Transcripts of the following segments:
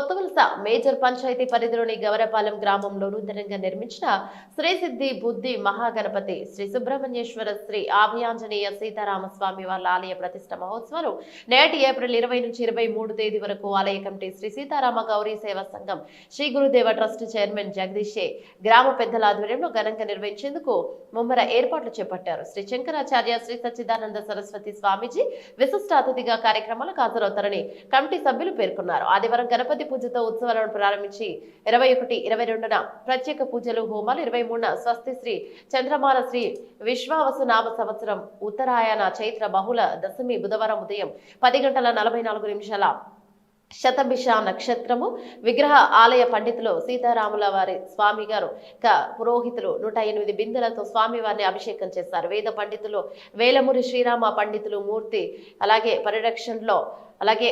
Kothavalasa major panchayat పరిధిలోని గవరపాలెం గ్రామంలో నూతనంగా నిర్మించిన శ్రీ సిద్ధి బుద్ధి మహాగణపతి శ్రీ సుబ్రహ్మణ్యేశ్వర శ్రీ ఆభయాంజనేయ సీతారామస్వామి వారి ఆలయ ప్రతిష్ట మహోత్సవాలు నేటి ఏప్రిల్ 20 నుంచి 23 తేదీ వరకు ఆలయ కమిటీ శ్రీ సీతారామ గౌరీ సేవా సంఘం శ్రీ గురుదేవ ట్రస్ట్ చైర్మన్ జగదీషే గ్రామ పెద్దల ఆధ్వర్యంలో ఘనంగా నిర్వహించేందుకు ముమ్మర ఏర్పాట్లు చేపట్టారు. శ్రీ శంకరాచార్య శ్రీ సచ్చిదానంద సరస్వతి స్వామీజీ విశిష్ట అతిథిగా కార్యక్రమాలకు హాజరవుతారని కమిటీ సభ్యులు పేర్కొన్నారు. ఆదివారం గణపతి పూజతో ఉత్సవాలను ప్రారంభించి 21, 22న ప్రత్యేక పూజలు హోమాలు, 23న స్వస్తి శ్రీ చంద్రమాన శ్రీ విశ్వావసు నామ సంవత్సరం ఉత్తరాయణ చైత్ర బహుళ దశమి బుధవారం ఉదయం 10:44 శతభిష నక్షత్రము విగ్రహ ఆలయ పండితులు సీతారాముల వారి స్వామి గారు పురోహితులు 108 బిందెలతో స్వామి వారిని అభిషేకం చేశారు. వేద పండితులు వేలమూరి శ్రీరామ పండితులు మూర్తి అలాగే పరిరక్షణలో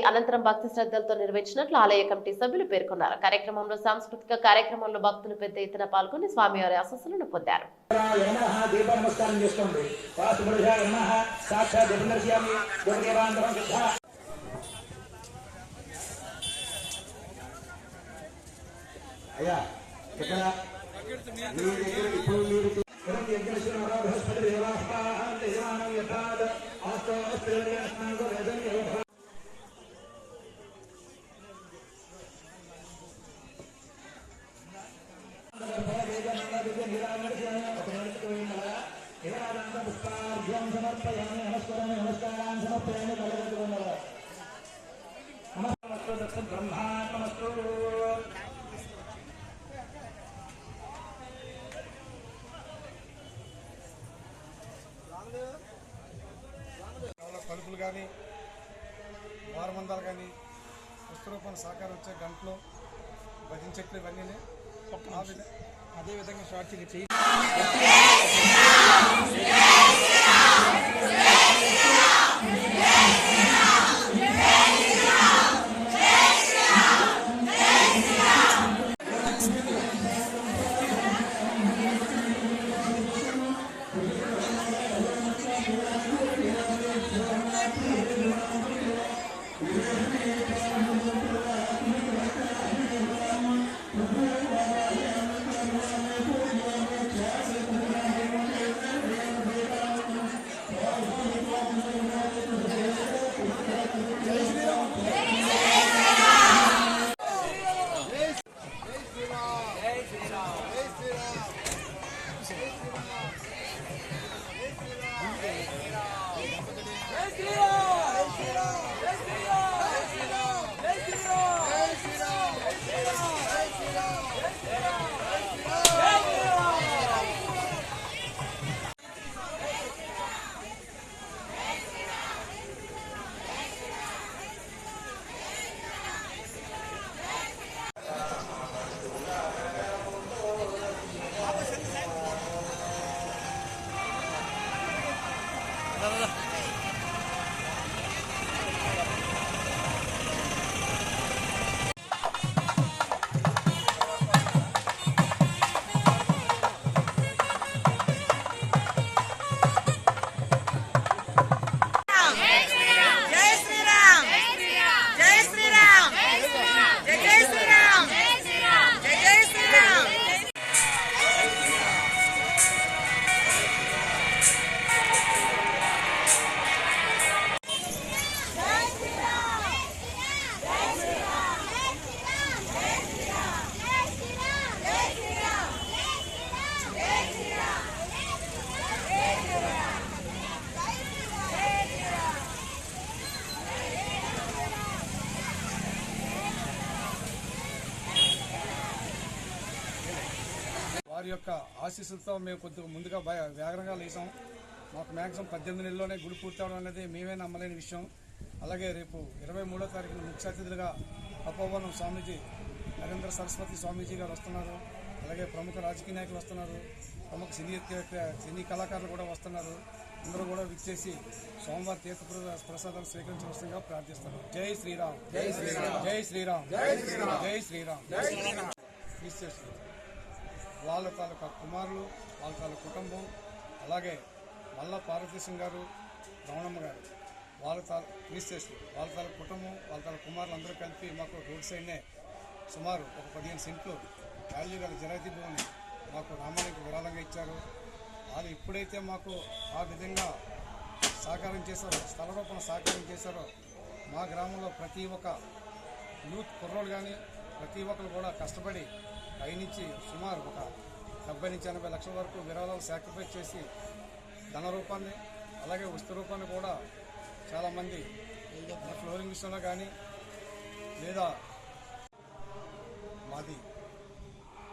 అనంతరం భక్తి శ్రద్ధలతో నిర్వహించినట్లు ఆలయ కమిటీ సభ్యులు పేర్కొన్నారు. కార్యక్రమంలో సాంస్కృతిక కార్యక్రమంలో భక్తులు పెద్ద ఎత్తున పాల్గొని స్వామివారి ఆశీస్సులను పొందారు. కలుపులు కానీ వారమందాలు కానీ పుష్పరూపణ సహకారం వచ్చే గంటలు భజన చెట్లు ఇవన్నీ అదేవిధంగా షార్ట్ చేయి వారి యొక్క ఆశీస్సులతో మేము కొద్దిగా ముందుగా వేగంగా లేసాం. మాకు మ్యాక్సిమం 18 నెలల్లోనే గుడి పూర్తవడం అనేది మేమే నమ్మలేని విషయం. అలాగే రేపు 23వ తారీఖున ముఖ్య అతిథులుగా తపోవనం స్వామీజీ నరేంద్ర సరస్వతి స్వామీజీ గారు వస్తున్నారు. అలాగే ప్రముఖ రాజకీయ నాయకులు వస్తున్నారు, ప్రముఖ సినీ కళాకారులు కూడా వస్తున్నారు. అందరూ కూడా విచ్చేసి సోమవారం తీర్థ ప్రసాదాలు స్వీకరించవలసిందిగా ప్రార్థిస్తున్నారు. జై శ్రీరామ్, జై శ్రీరామ్, జై శ్రీరామ్, జై శ్రీరామ్, జై శ్రీరామ్, జై శ్రీరామ్. వాళ్ళ తాలూకా కుమారులు, వాళ్ళ తాలూకా కుటుంబం, అలాగే మల్ల పార్వతీశం గారు, రమణమ్మ గారు, వాళ్ళ తాలూకా వాళ్ళ తాలూకా కుటుంబం, వాళ్ళ తాలూకా కుమారులు అందరూ కలిపి మాకు రోడ్ సైడ్నే సుమారు ఒక 15 సెంట్లు వాల్యూ గల జరాయితీ భూమిని మాకు రామాలయానికి విరాళంగా ఇచ్చారు. వాళ్ళు ఎప్పుడైతే మాకు ఆ విధంగా సహకారం చేశారో, స్థల రూపంలో సహకారం చేశారో, మా గ్రామంలో ప్రతి ఒక్క యూత్ కుర్రోళ్ళు కానీ ప్రతి ఒక్కరు కూడా కష్టపడి పైనుంచి సుమారు ఒక 70 నుంచి 80 లక్షల వరకు విరాళాలు సాక్రిఫైస్ చేసి ధన రూపాన్ని అలాగే వస్తు రూపాన్ని కూడా చాలామంది ఫ్లోరింగ్ విషయంలో కానీ లేదా మాది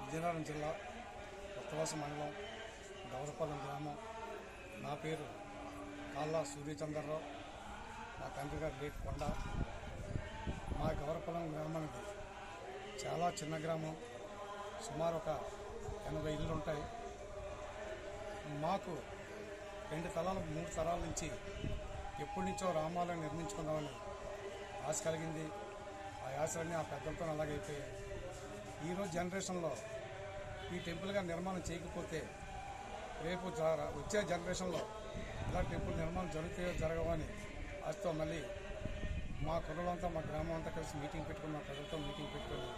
విజయనగరం జిల్లా కొత్తవలస మండలం గౌరపాలెం గ్రామం. నా పేరు కాళ్ళ సూర్యచంద్రరావు, మా తండ్రి గారు లేట్ కొండ. మా గౌరపాలెం గ్రామానికి చాలా చిన్న గ్రామం, సుమారు ఒక 80 ఇళ్ళు ఉంటాయి. మాకు 2 తరాలు 3 తరాల నుంచి ఎప్పటి నుంచో రామాలయం నిర్మించుకుందామని ఆశ కలిగింది. ఆ ఆశలన్నీ ఆ పెద్దలతో అలాగైపోయాయి. ఈరోజు జనరేషన్లో ఈ టెంపుల్గా నిర్మాణం చేయకపోతే రేపు వచ్చే జనరేషన్లో ఇలా టెంపుల్ నిర్మాణం జరుగుతాయో జరగవని ఆశతో మళ్ళీ మా కుర్రలంతా మా గ్రామం అంతా కలిసి మీటింగ్ పెట్టుకుని మా ప్రజలతో మీటింగ్ పెట్టుకుని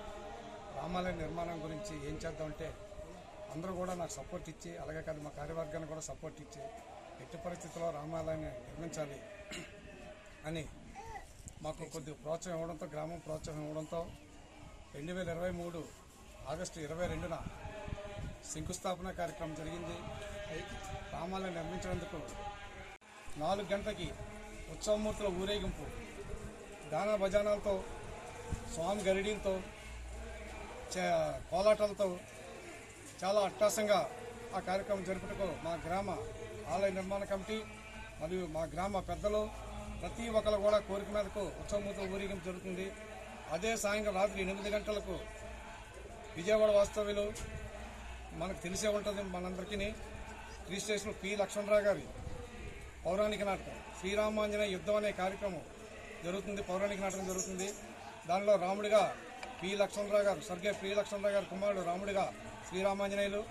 రామాలయ నిర్మాణం గురించి ఏం చేద్దామంటే అందరూ కూడా నాకు సపోర్ట్ ఇచ్చి, అలాగే కాదు మా కార్యవర్గానికి కూడా సపోర్ట్ ఇచ్చి ఎట్టి పరిస్థితుల్లో రామాలయాన్ని నిర్మించాలి అని మాకు కొద్దిగా ప్రోత్సాహం ఇవ్వడంతో, గ్రామం ప్రోత్సాహం ఇవ్వడంతో 2023 ఆగస్టు 22న శంకుస్థాపన కార్యక్రమం జరిగింది. రామాలయం నిర్మించినందుకు 4 గంటలకి ఉత్సవమూర్తుల ఊరేగింపు, గానా భజానాలతో, స్వామి గరిడీలతో, కోలాటాలతో చాలా అట్టాసంగా ఆ కార్యక్రమం జరుపుటకు మా గ్రామ ఆలయ నిర్మాణ కమిటీ మరియు మా గ్రామ పెద్దలు ప్రతి ఒక్కరు కూడా కోరిక మేరకు ఉత్సవమూర్తుల ఊరేగింపు జరుగుతుంది. అదే సాయంత్రం రాత్రి 8 గంటలకు విజయవాడ వాస్తవ్యులు మనకు తెలిసే ఉంటుంది మనందరికీ రిజిస్ట్రేషన్ పి లక్ష్మణరావు గారి పౌరాణిక నాటకం శ్రీరామాంజనేయ యుద్ధం అనే కార్యక్రమం జరుగుతుంది. పౌరాణిక నాటకం జరుగుతుంది. దానిలో రాముడిగా పి లక్ష్మణరావు గారు, స్వర్గీయ పి లక్ష్మణరావు గారి కుమారుడు రాముడిగా శ్రీరామాంజనేయులు,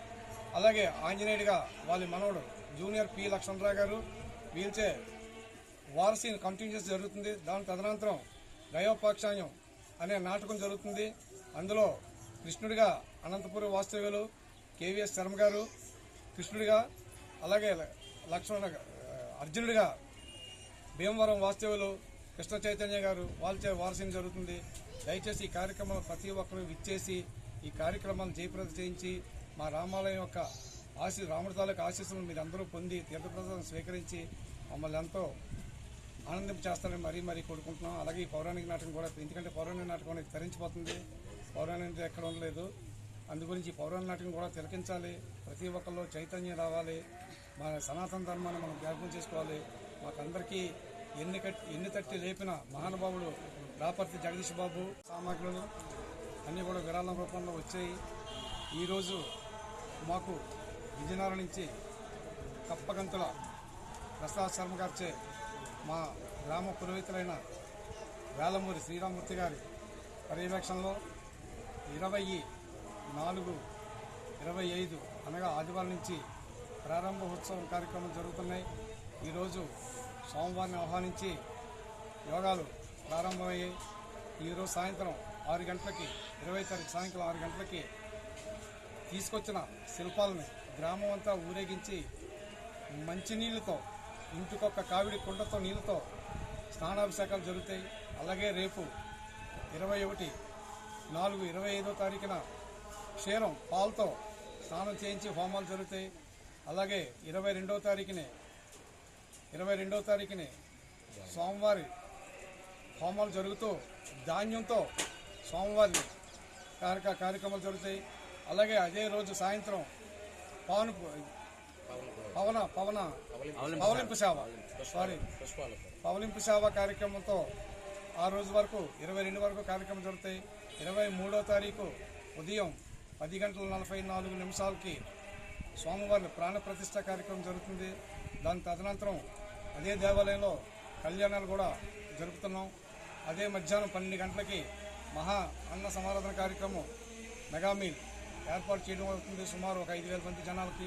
అలాగే ఆంజనేయుడిగా వాళ్ళ మనవడు జూనియర్ పి లక్ష్మణరావు గారు వీల్చే వార్ సీన్ కంటిన్యూస్ జరుగుతుంది. దాని తదనంతరం గయోపాక్షాయం అనే నాటకం జరుగుతుంది. అందులో కృష్ణుడిగా అనంతపురం వాస్తవ్యులు కేవీఎస్ శర్మ గారు కృష్ణుడిగా, అలాగే అర్జునుడిగా భీమవరం వాస్తవ్యులు కృష్ణ చైతన్య గారు వాళ్ళచే వారసీని జరుగుతుంది. దయచేసి ఈ కార్యక్రమం ప్రతి ఒక్కరూ విచ్చేసి ఈ కార్యక్రమాన్ని జయప్రదం చేయించి మా రామాలయం యొక్క రాముడి తాలూకు ఆశీస్సులను మీరు అందరూ పొంది తీర్థప్రసాదం స్వీకరించి మమ్మల్ని ఎంతో ఆనందం చేస్తారని మరీ కోరుకుంటున్నాం. అలాగే ఈ పౌరాణిక నాటకం కూడా, ఎందుకంటే పౌరాణిక నాటకం అనేది తరించిపోతుంది, పౌరాణిక ఎక్కడ ఉండలేదు. అందుగురించి పౌరాణిక నాటకం కూడా తిలకించాలి, ప్రతి ఒక్కరిలో చైతన్యం రావాలి, మన సనాతన ధర్మాన్ని మనం జ్ఞాపకం చేసుకోవాలి. మాకందరికీ ఎన్ని తట్టి లేపిన మహానుభావుడు రాపర్తి జగదీష్ బాబు సామాగ్రులు అన్నీ కూడా విరాళం రూపంలో వచ్చాయి. ఈరోజు మాకు విజయనగరం నుంచి కప్పగంతుల ప్రసాద్ శర్మ గారిచే మా గ్రామ పురోహితులైన వేలమూరి శ్రీరామూర్తి గారి పర్యవేక్షణలో 24/25 అనగా ఆదివారం నుంచి ప్రారంభోత్సవం కార్యక్రమం జరుగుతున్నాయి. ఈరోజు సోమవారిని ఆహ్వానించి యోగాలు ప్రారంభమయ్యాయి. ఈరోజు సాయంత్రం 6 గంటలకి 20 తారీఖు సాయంత్రం 6 గంటలకి తీసుకొచ్చిన శిల్పాలని గ్రామం అంతా ఊరేగించి మంచినీళ్ళతో, ఇంటికొక కావిడి కుండతో నీళ్ళతో స్నానాభిషేకాలు జరుగుతాయి. అలాగే రేపు 21/4/25 తారీఖున క్షీరం పాలతో స్నానం చేయించి హోమాలు జరుగుతాయి. అలాగే 22వ తారీఖుని సోమవారి హోమాలు జరుగుతూ ధాన్యంతో సోమవారి కార్యక్రమాలు జరుగుతాయి. అలాగే అదే రోజు సాయంత్రం పవలింపు సేవ కార్యక్రమంతో ఆ రోజు వరకు 22 వరకు కార్యక్రమం జరుగుతాయి. 23వ తారీఖు ఉదయం 10:44 స్వామివారి ప్రాణ ప్రతిష్ఠ కార్యక్రమం జరుగుతుంది. దాని తదనంతరం అదే దేవాలయంలో కళ్యాణాలు కూడా జరుపుతున్నాం. అదే మధ్యాహ్నం 12 గంటలకి మహా అన్న సమారాధన కార్యక్రమం మెగామీల్ ఏర్పాటు చేయడం అవుతుంది. సుమారు ఒక 5,000 మంది జనాలకి